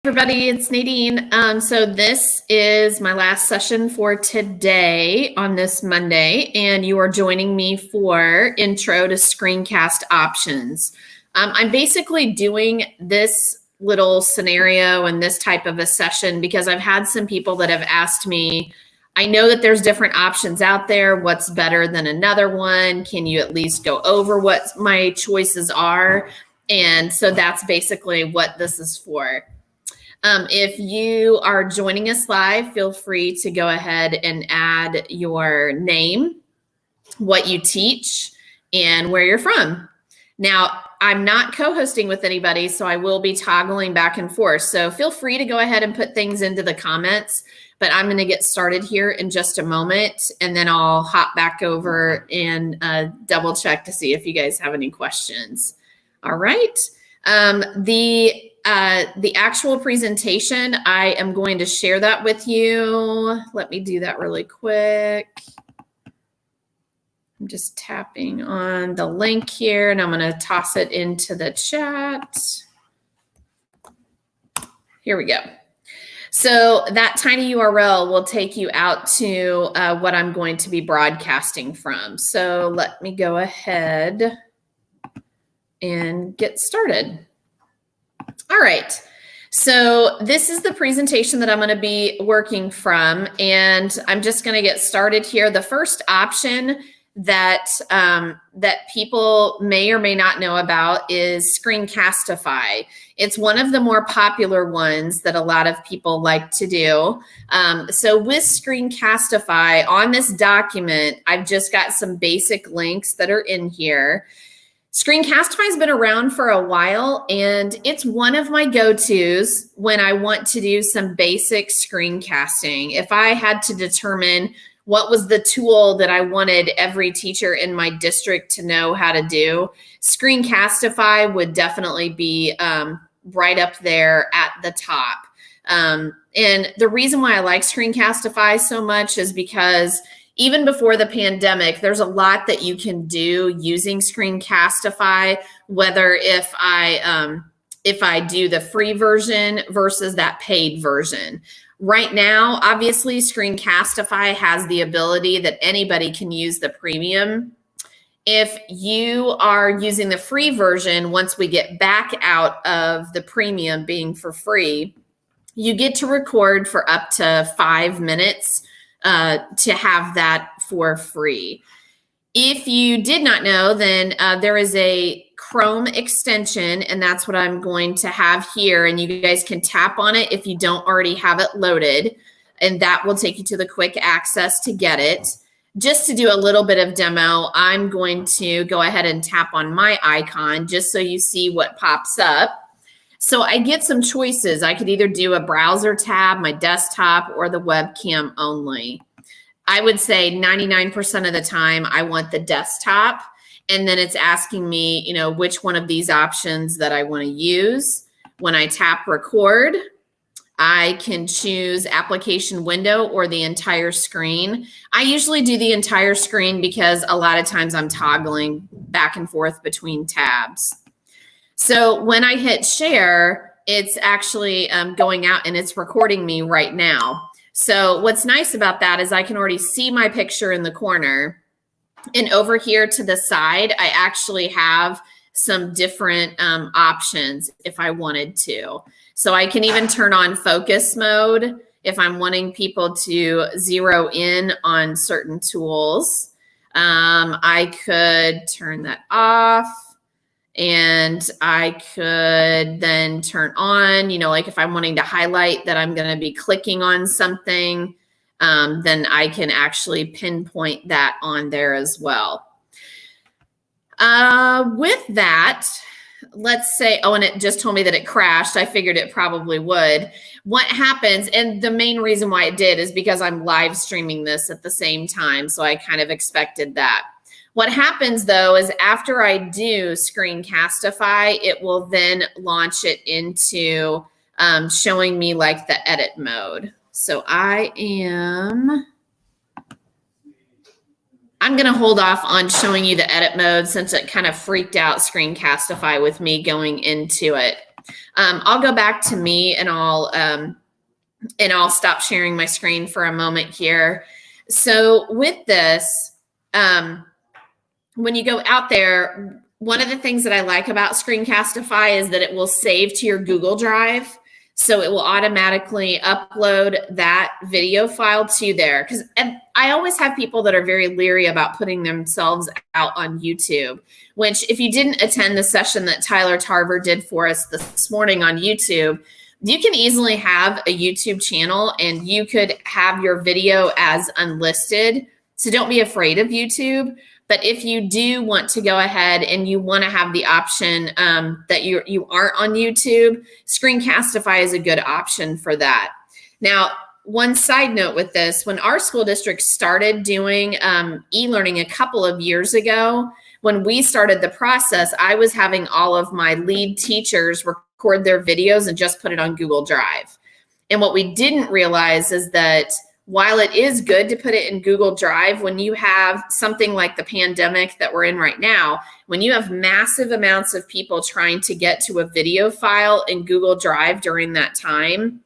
Everybody, it's Nadine. So this is my last session for today on this Monday, and you are joining me for Intro to Screencast Options. I'm basically doing this little scenario and this type of a session because I've had some people that have asked me, I know that there's different options out there. What's better than another one? Can you at least go over what my choices are? And so that's basically what this is for. If you are joining us live, feel free to go ahead and add your name, what you teach, and where you're from. Now, I'm not co-hosting with anybody, so I will be toggling back and forth. So feel free to go ahead and put things into the comments, but I'm going to get started here in just a moment, and then I'll hop back over and double check to see if you guys have any questions. All right. The actual presentation, I am going to share that with you. Let me do that really quick. I'm just tapping on the link here, and I'm going to toss it into the chat. Here we go. So that tiny URL will take you out to what I'm going to be broadcasting from. So let me go ahead and get started. All right. So this is the presentation that I'm going to be working from, and I'm just going to get started here. The first option that people may or may not know about is Screencastify. It's one of the more popular ones that a lot of people like to do. So with Screencastify on this document, I've just got some basic links that are in here. Screencastify has been around for a while, and it's one of my go-tos when I want to do some basic screencasting. If I had to determine what was the tool that I wanted every teacher in my district to know how to do, Screencastify would definitely be right up there at the top. And the reason why I like Screencastify so much is because even before the pandemic, there's a lot that you can do using Screencastify, whether if I do the free version versus that paid version. Right now, obviously, Screencastify has the ability that anybody can use the premium. If you are using the free version, once we get back out of the premium being for free, you get to record for up to 5 minutes to have that for free. If you did not know, then there is a Chrome extension, and that's what I'm going to have here. And you guys can tap on it if you don't already have it loaded, and that will take you to the quick access to get it. Just to do a little bit of demo, I'm going to go ahead and tap on my icon just so you see what pops up. So I get some choices. I could either do a browser tab, my desktop, or the webcam only. I would say 99% of the time I want the desktop, and then it's asking me, you know, which one of these options that I want to use. When I tap record, I can choose application window or the entire screen. I usually do the entire screen because a lot of times I'm toggling back and forth between tabs. So when I hit share, it's actually going out and it's recording me right now. So what's nice about that is I can already see my picture in the corner. And over here to the side, I actually have some different options if I wanted to. So I can even turn on focus mode if I'm wanting people to zero in on certain tools. I could turn that off. And I could then turn on, you know, like if I'm wanting to highlight that I'm going to be clicking on something, then I can actually pinpoint that on there as well. With that, let's say, oh, and it just told me that it crashed. I figured it probably would. What happens, and the main reason why it did is because I'm live streaming this at the same time. So I kind of expected that. What happens though is after I do Screencastify, it will then launch it into showing me like the edit mode. So I'm going to hold off on showing you the edit mode since it kind of freaked out Screencastify with me going into it. I'll go back to me and I'll stop sharing my screen for a moment here. So with this, when you go out there, one of the things that I like about Screencastify is that it will save to your Google Drive. So it will automatically upload that video file to there. Because I always have people that are very leery about putting themselves out on YouTube, which if you didn't attend the session that Tyler Tarver did for us this morning on YouTube, you can easily have a YouTube channel and you could have your video as unlisted. So don't be afraid of YouTube. But if you do want to go ahead and you want to have the option that you aren't on YouTube, Screencastify is a good option for that. Now, one side note with this, when our school district started doing e-learning a couple of years ago, when we started the process, I was having all of my lead teachers record their videos and just put it on Google Drive. And what we didn't realize is that while it is good to put it in Google Drive, when you have something like the pandemic that we're in right now, when you have massive amounts of people trying to get to a video file in Google Drive during that time,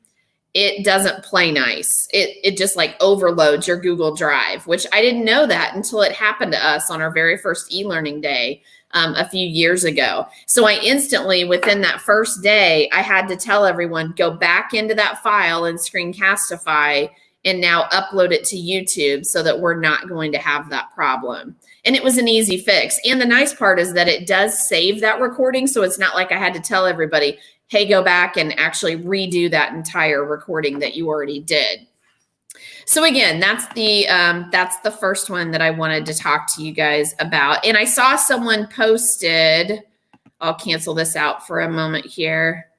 it doesn't play nice. It just like overloads your Google Drive, which I didn't know that until it happened to us on our very first e-learning day a few years ago. So I instantly, within that first day, I had to tell everyone, go back into that file in Screencastify and now upload it to YouTube so that we're not going to have that problem. And it was an easy fix. And the nice part is that it does save that recording. So it's not like I had to tell everybody, hey, go back and actually redo that entire recording that you already did. So again, that's the first one that I wanted to talk to you guys about. And I saw someone posted, I'll cancel this out for a moment here.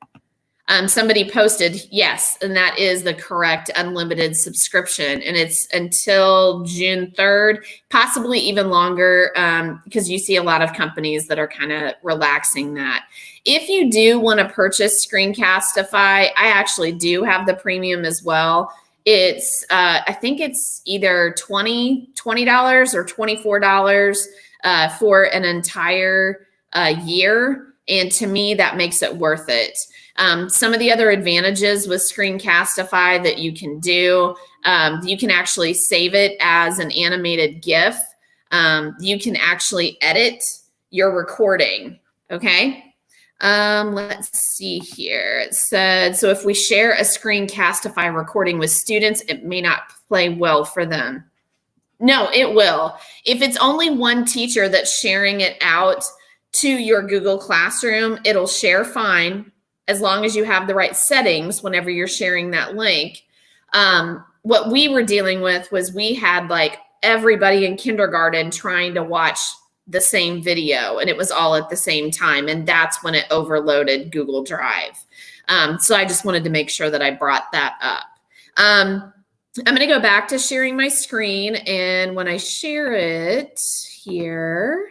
Somebody posted, yes, and that is the correct unlimited subscription. And it's until June 3rd, possibly even longer, because you see a lot of companies that are kind of relaxing that. If you do want to purchase Screencastify, I actually do have the premium as well. It's, I think it's either $20 or $24 for an entire year. And to me, that makes it worth it. Some of the other advantages with Screencastify that you can do, you can actually save it as an animated GIF. You can actually edit your recording, okay? Let's see here. It said, so if we share a Screencastify recording with students, it may not play well for them. No, it will. If it's only one teacher that's sharing it out to your Google Classroom, it'll share fine, as long as you have the right settings whenever you're sharing that link. What we were dealing with was we had like everybody in kindergarten trying to watch the same video, and it was all at the same time. And that's when it overloaded Google Drive. So I just wanted to make sure that I brought that up. I'm going to go back to sharing my screen. And when I share it here,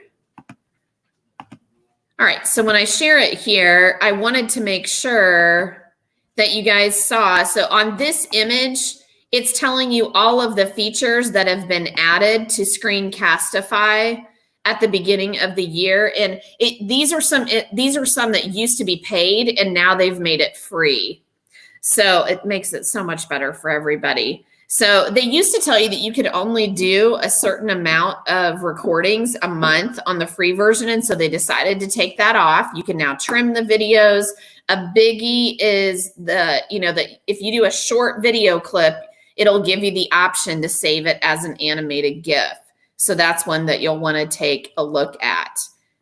all right, so when I share it here, I wanted to make sure that you guys saw. So on this image, it's telling you all of the features that have been added to Screencastify at the beginning of the year. And these are some that used to be paid, and now they've made it free. So it makes it so much better for everybody. So they used to tell you that you could only do a certain amount of recordings a month on the free version. And so they decided to take that off. You can now trim the videos. A biggie is that if you do a short video clip, it'll give you the option to save it as an animated GIF. So that's one that you'll want to take a look at.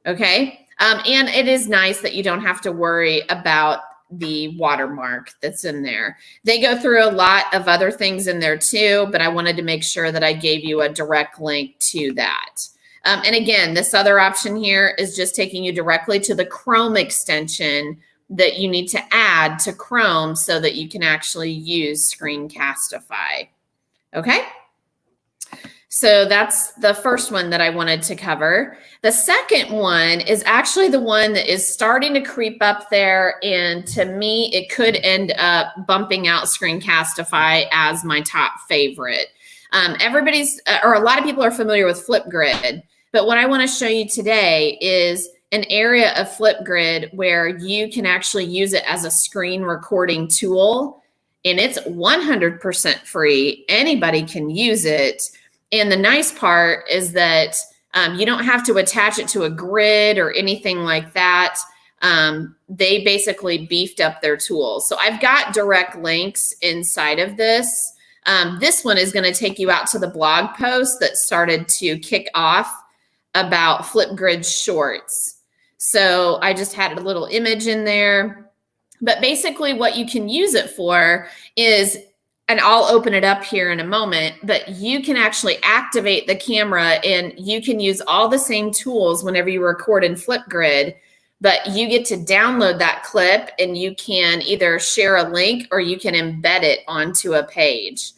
Okay. And it is nice that you don't have to worry about the watermark that's in there. They go through a lot of other things in there too, but I wanted to make sure that I gave you a direct link to that. And again, this other option here is just taking you directly to the Chrome extension that you need to add to Chrome so that you can actually use Screencastify. Okay? So that's the first one that I wanted to cover. The second one is actually the one that is starting to creep up there. And to me, it could end up bumping out Screencastify as my top favorite. A lot of people are familiar with Flipgrid. But what I want to show you today is an area of Flipgrid where you can actually use it as a screen recording tool, and it's 100% free. Anybody can use it. And the nice part is that you don't have to attach it to a grid or anything like that. They basically beefed up their tools. So I've got direct links inside of this. This one is going to take you out to the blog post that started to kick off about Flipgrid Shorts. So I just had a little image in there. But basically what you can use it for is, and I'll open it up here in a moment, but you can actually activate the camera and you can use all the same tools whenever you record in Flipgrid, but you get to download that clip and you can either share a link or you can embed it onto a page.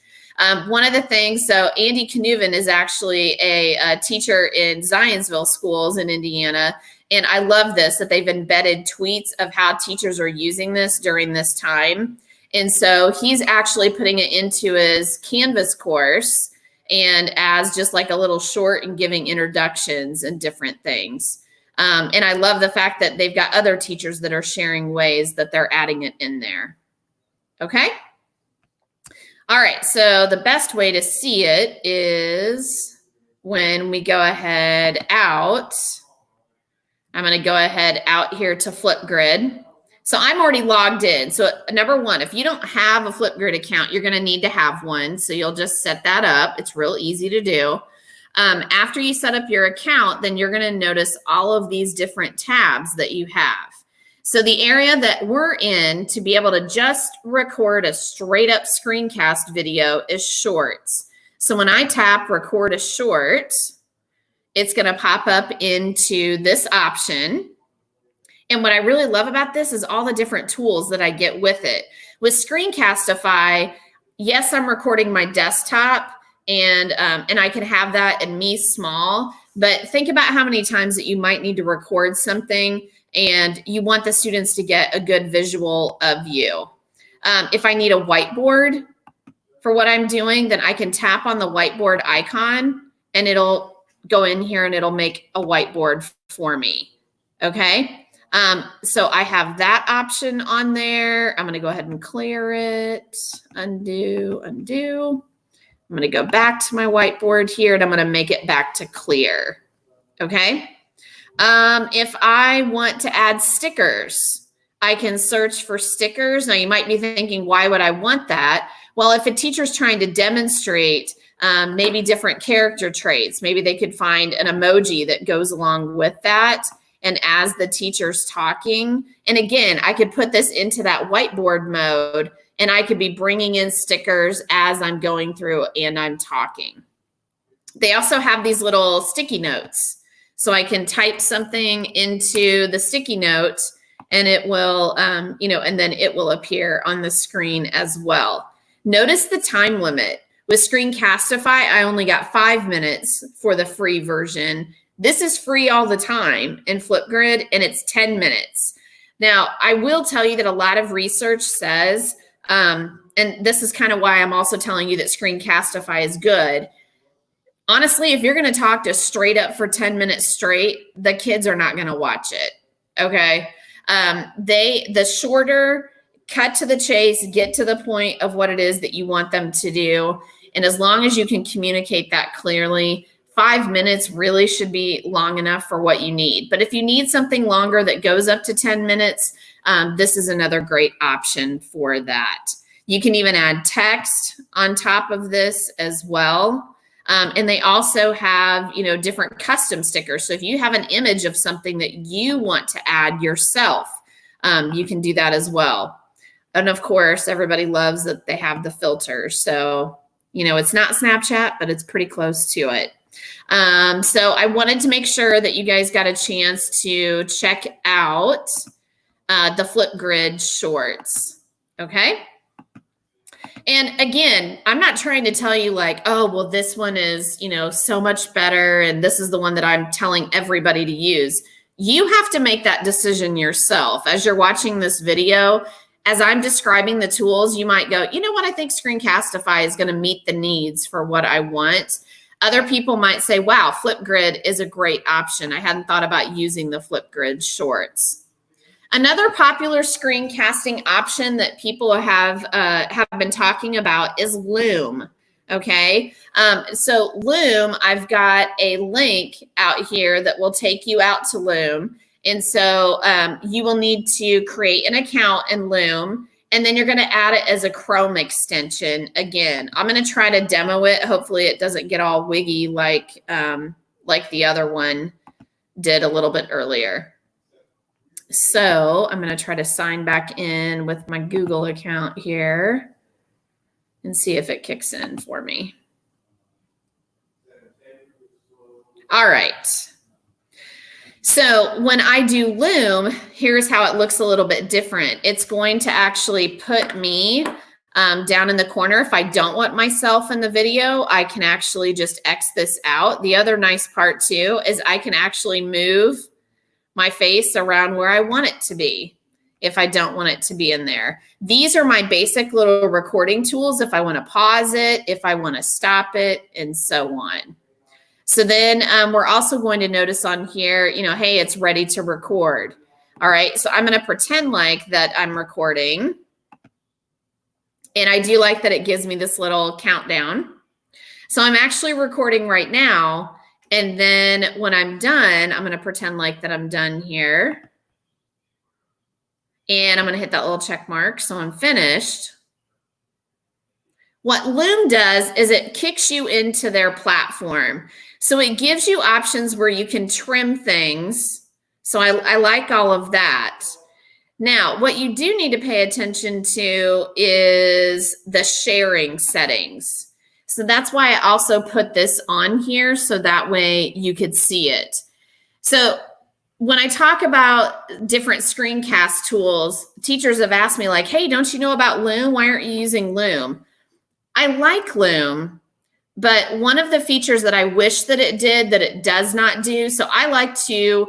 One of the things, so Andy Knuven is actually a teacher in Zionsville schools in Indiana. And I love this, that they've embedded tweets of how teachers are using this during this time. And so he's actually putting it into his Canvas course and as just like a little short and giving introductions and different things. And I love the fact that they've got other teachers that are sharing ways that they're adding it in there. Okay. All right. So the best way to see it is when we go ahead out. I'm going to go ahead out here to Flipgrid. So I'm already logged in. So number one, if you don't have a Flipgrid account, you're going to need to have one. So you'll just set that up. It's real easy to do. After you set up your account, then you're going to notice all of these different tabs that you have. So the area that we're in to be able to just record a straight up screencast video is shorts. So when I tap record a short, it's going to pop up into this option. And what I really love about this is all the different tools that I get with it. With Screencastify, yes, I'm recording my desktop and I can have that in me small, but think about how many times that you might need to record something and you want the students to get a good visual of you. If I need a whiteboard for what I'm doing, then I can tap on the whiteboard icon and it'll go in here and it'll make a whiteboard for me. Okay. So I have that option on there. I'm going to go ahead and clear it, undo. I'm going to go back to my whiteboard here and I'm going to make it back to clear. Okay. If I want to add stickers, I can search for stickers. Now you might be thinking, why would I want that? Well, if a teacher's trying to demonstrate maybe different character traits, maybe they could find an emoji that goes along with that. And as the teacher's talking, and again, I could put this into that whiteboard mode and I could be bringing in stickers as I'm going through and I'm talking. They also have these little sticky notes. So I can type something into the sticky note and it will, and then it will appear on the screen as well. Notice the time limit. With Screencastify, I only got 5 minutes for the free version. This is free all the time in Flipgrid, and it's 10 minutes. Now, I will tell you that a lot of research says, and this is kind of why I'm also telling you that Screencastify is good. Honestly, if you're going to talk to straight up for 10 minutes straight, the kids are not going to watch it. Okay. The shorter, cut to the chase, get to the point of what it is that you want them to do. And as long as you can communicate that clearly, 5 minutes really should be long enough for what you need. But if you need something longer that goes up to 10 minutes, this is another great option for that. You can even add text on top of this as well. And they also have, different custom stickers. So if you have an image of something that you want to add yourself, you can do that as well. And of course, everybody loves that they have the filters. So, it's not Snapchat, but it's pretty close to it. So I wanted to make sure that you guys got a chance to check out the Flipgrid shorts. Okay. And again, I'm not trying to tell you like, oh, well, this one is, so much better. And this is the one that I'm telling everybody to use. You have to make that decision yourself. As you're watching this video, as I'm describing the tools, you might go, you know what? I think Screencastify is going to meet the needs for what I want. Other people might say, wow, Flipgrid is a great option. I hadn't thought about using the Flipgrid shorts. Another popular screencasting option that people have been talking about is Loom. Okay, so Loom, I've got a link out here that will take you out to Loom. And so you will need to create an account in Loom, and then you're going to add it as a Chrome extension. Again, I'm going to try to demo it. Hopefully it doesn't get all wiggy like the other one did a little bit earlier. So I'm going to try to sign back in with my Google account here and see if it kicks in for me. All right. So when I do Loom, here's how it looks a little bit different. It's going to actually put me down in the corner. If I don't want myself in the video, I can actually just X this out. The other nice part too is I can actually move my face around where I want it to be if I don't want it to be in there. These are my basic little recording tools if I want to pause it, if I want to stop it, and so on. So then we're also going to notice on here, you know, hey, it's ready to record. All right, so I'm going to pretend like that I'm recording. And I do like that it gives me this little countdown. So I'm actually recording right now. And then when I'm done, I'm going to pretend like that I'm done here. And I'm going to hit that little check mark. So I'm finished. What Loom does is it kicks you into their platform. So it gives you options where you can trim things. So I like all of that. Now, what you do need to pay attention to is the sharing settings. So that's why I also put this on here so that way you could see it. So when I talk about different screencast tools, teachers have asked me like, hey, don't you know about Loom? Why aren't you using Loom? I like Loom, but one of the features that I wish that it did that it does not do. So I like to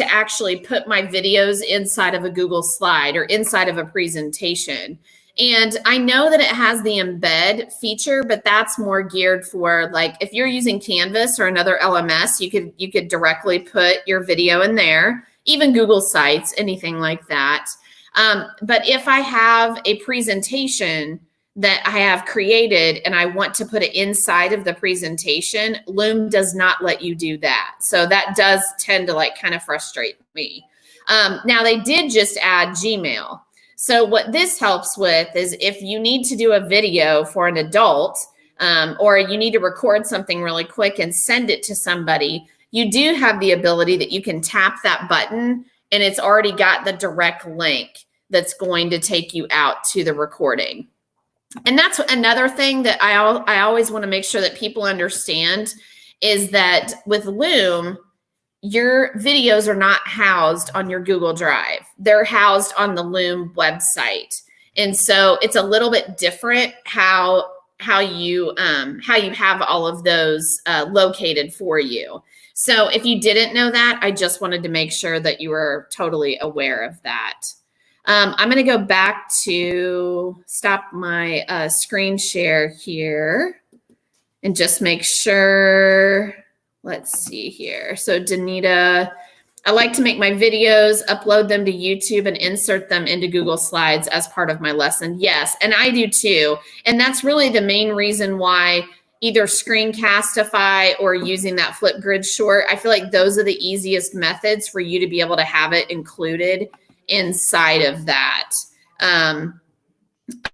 actually put my videos inside of a Google slide or inside of a presentation. And I know that it has the embed feature, but that's more geared for like if you're using Canvas or another LMS, you could directly put your video in there, even Google Sites, anything like that. But if I have a presentation that I have created and I want to put it inside of the presentation, Loom does not let you do that. So that does tend to like kind of frustrate me. Now they did just add Gmail. So what this helps with is if you need to do a video for an adult or you need to record something really quick and send it to somebody, you do have the ability that you can tap that button and it's already got the direct link that's going to take you out to the recording. And that's another thing that I always want to make sure that people understand is that with Loom, your videos are not housed on your Google Drive. They're housed on the Loom website. And so it's a little bit different how you have all of those located for you. So if you didn't know that, I just wanted to make sure that you were totally aware of that. I'm going to go back to stop my screen share here and just make sure. Let's see here. So Danita, I like to make my videos, upload them to YouTube and insert them into Google Slides as part of my lesson. Yes, and I do too. And that's really the main reason why either Screencastify or using that Flipgrid short, I feel like those are the easiest methods for you to be able to have it included inside of that.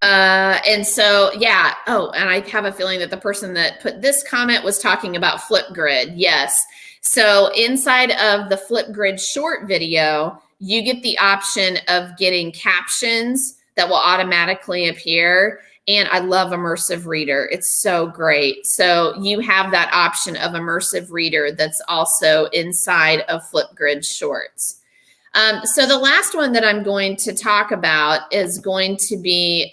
And so, yeah. Oh, and I have a feeling that the person that put this comment was talking about Flipgrid. Yes. So inside of the Flipgrid short video, you get the option of getting captions that will automatically appear. And I love Immersive Reader. It's so great. So you have that option of Immersive Reader that's also inside of Flipgrid shorts. So the last one that I'm going to talk about is going to be,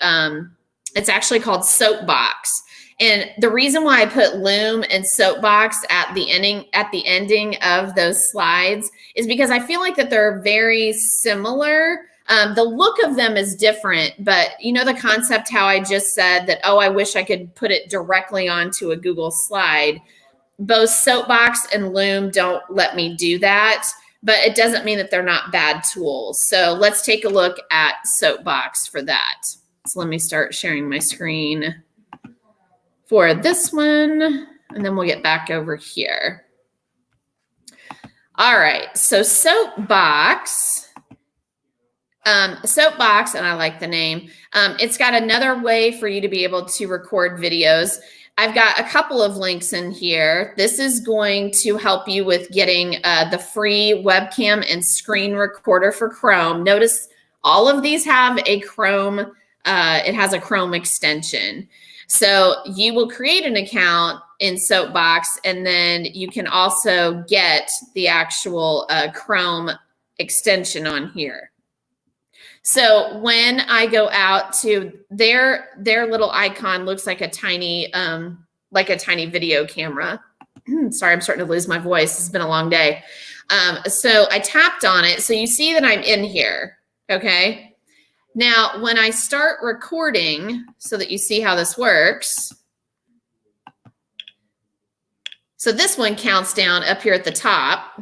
it's actually called Soapbox. And the reason why I put Loom and Soapbox at the ending of those slides is because I feel like that they're very similar. The look of them is different, but you know the concept how I just said that, oh, I wish I could put it directly onto a Google slide. Both Soapbox and Loom don't let me do that, but it doesn't mean that they're not bad tools. So let's take a look at Soapbox for that. So let me start sharing my screen for this one, and then we'll get back over here. All right, so Soapbox, and I like the name, it's got another way for you to be able to record videos. I've got a couple of links in here. This is going to help you with getting the free webcam and screen recorder for Chrome. Notice all of these have a Chrome, it has a Chrome extension. So you will create an account in Soapbox, and then you can also get the actual Chrome extension on here. So when I go out to their little icon looks like a tiny video camera. Sorry, I'm starting to lose my voice. It's been a long day. So I tapped on it. So you see that I'm in here. Okay. Now, when I start recording, so that you see how this works. So this one counts down up here at the top.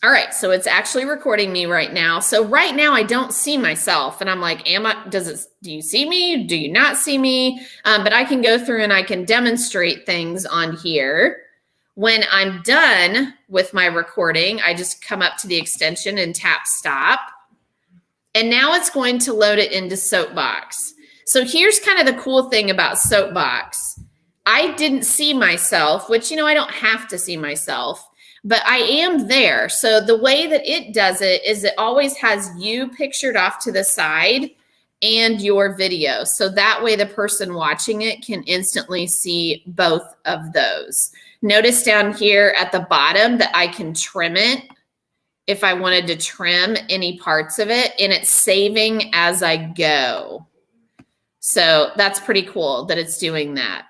All right, so it's actually recording me right now. So right now I don't see myself, and I'm like, do you see me? Do you not see me? But I can go through and I can demonstrate things on here. When I'm done with my recording, I just come up to the extension and tap stop. And now it's going to load it into Soapbox. So here's kind of the cool thing about Soapbox. I didn't see myself, which, you know, I don't have to see myself. But I am there. So the way that it does it is it always has you pictured off to the side and your video. So that way the person watching it can instantly see both of those. Notice down here at the bottom that I can trim it if I wanted to trim any parts of it, and it's saving as I go. So that's pretty cool that it's doing that.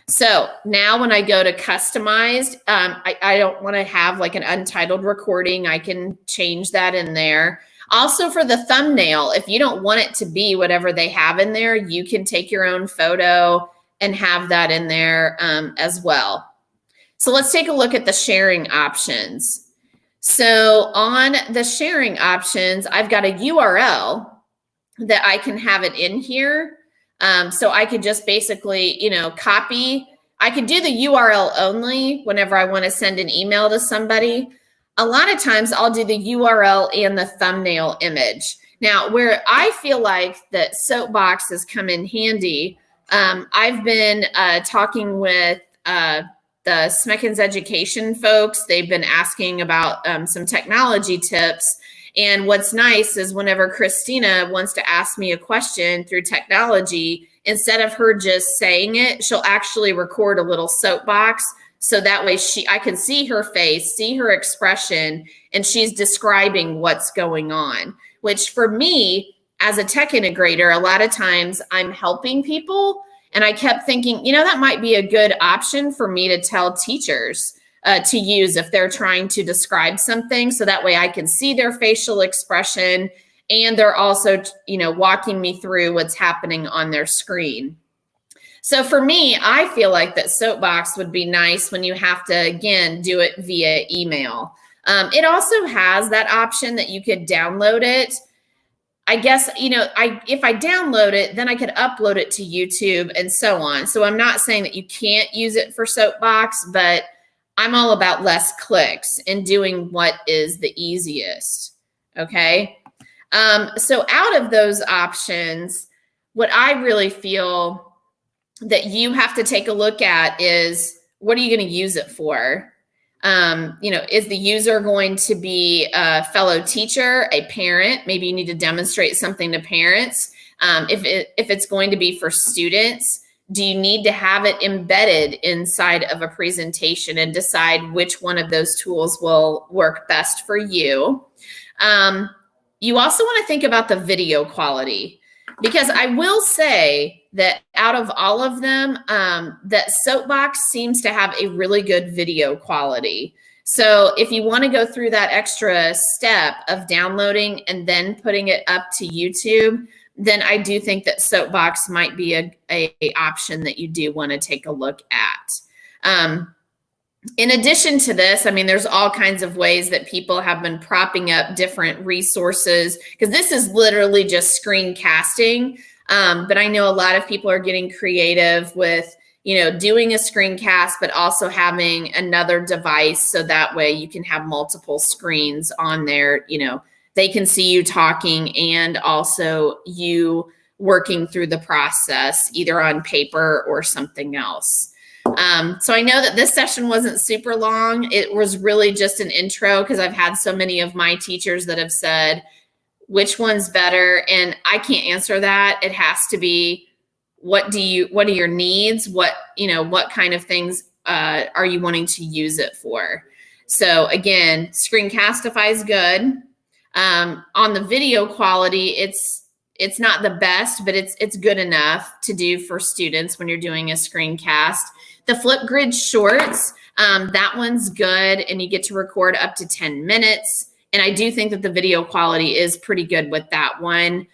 So now when I go to customized, I don't want to have like an untitled recording. I can change that in there. Also for the thumbnail, if you don't want it to be whatever they have in there, you can take your own photo and have that in there as well. So let's take a look at the sharing options. So on the sharing options, I've got a URL that I can have it in here. So I could just basically, you know, copy. I could do the URL only whenever I want to send an email to somebody. A lot of times I'll do the URL and the thumbnail image. Now, where I feel like that Soapbox has come in handy, I've been talking with the Smeckens Education folks. They've been asking about some technology tips. And what's nice is whenever Christina wants to ask me a question through technology, instead of her just saying it, she'll actually record a little Soapbox. So that way I can see her face, see her expression, and she's describing what's going on, which for me, as a tech integrator, a lot of times I'm helping people. And I kept thinking, you know, that might be a good option for me to tell teachers to use if they're trying to describe something. So that way I can see their facial expression, and they're also, you know, walking me through what's happening on their screen. So for me, I feel like that Soapbox would be nice when you have to, again, do it via email. It also has that option that you could download it. I guess, you know, if I download it, then I could upload it to YouTube and so on. So I'm not saying that you can't use it for Soapbox, but I'm all about less clicks and doing what is the easiest, okay? So out of those options, what I really feel that you have to take a look at is, what are you going to use it for? You know, is the user going to be a fellow teacher, a parent? Maybe you need to demonstrate something to parents. If it's going to be for students, do you need to have it embedded inside of a presentation and decide which one of those tools will work best for you? You also want to think about the video quality, because I will say that out of all of them, that Soapbox seems to have a really good video quality. So if you want to go through that extra step of downloading and then putting it up to YouTube, then I do think that Soapbox might be a option that you do want to take a look at. In addition to this, I mean, there's all kinds of ways that people have been propping up different resources, because this is literally just screencasting. But I know a lot of people are getting creative with, doing a screencast, but also having another device. So that way you can have multiple screens on there. They can see you talking and also you working through the process, either on paper or something else. So I know that this session wasn't super long. It was really just an intro, because I've had so many of my teachers that have said, which one's better? And I can't answer that. It has to be, what are your needs? What kind of things are you wanting to use it for? So again, Screencastify is good. On the video quality, it's not the best, but it's good enough to do for students when you're doing a screencast. The Flipgrid Shorts, that one's good, and you get to record up to 10 minutes. And I do think that the video quality is pretty good with that one.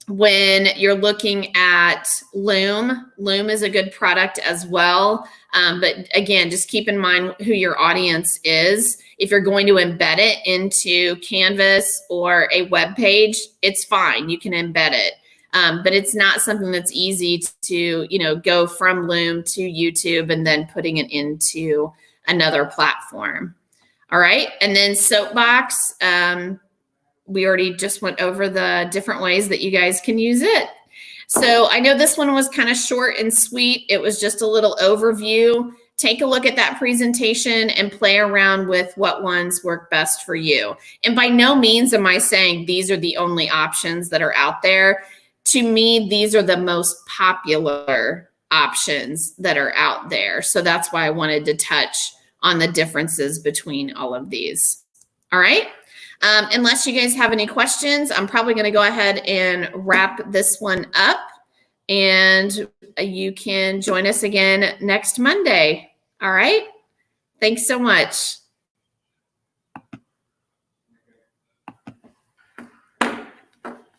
When you're looking at Loom, Loom is a good product as well. But again, just keep in mind who your audience is. If you're going to embed it into Canvas or a web page, it's fine. You can embed it. But it's not something that's easy to, go from Loom to YouTube and then putting it into another platform. All right. And then Soapbox, we already just went over the different ways that you guys can use it. So I know this one was kind of short and sweet. It was just a little overview. Take a look at that presentation and play around with what ones work best for you. And by no means am I saying these are the only options that are out there. To me, these are the most popular options that are out there. So that's why I wanted to touch on the differences between all of these. All right. Unless you guys have any questions, I'm probably going to go ahead and wrap this one up, and you can join us again next Monday. All right. Thanks so much.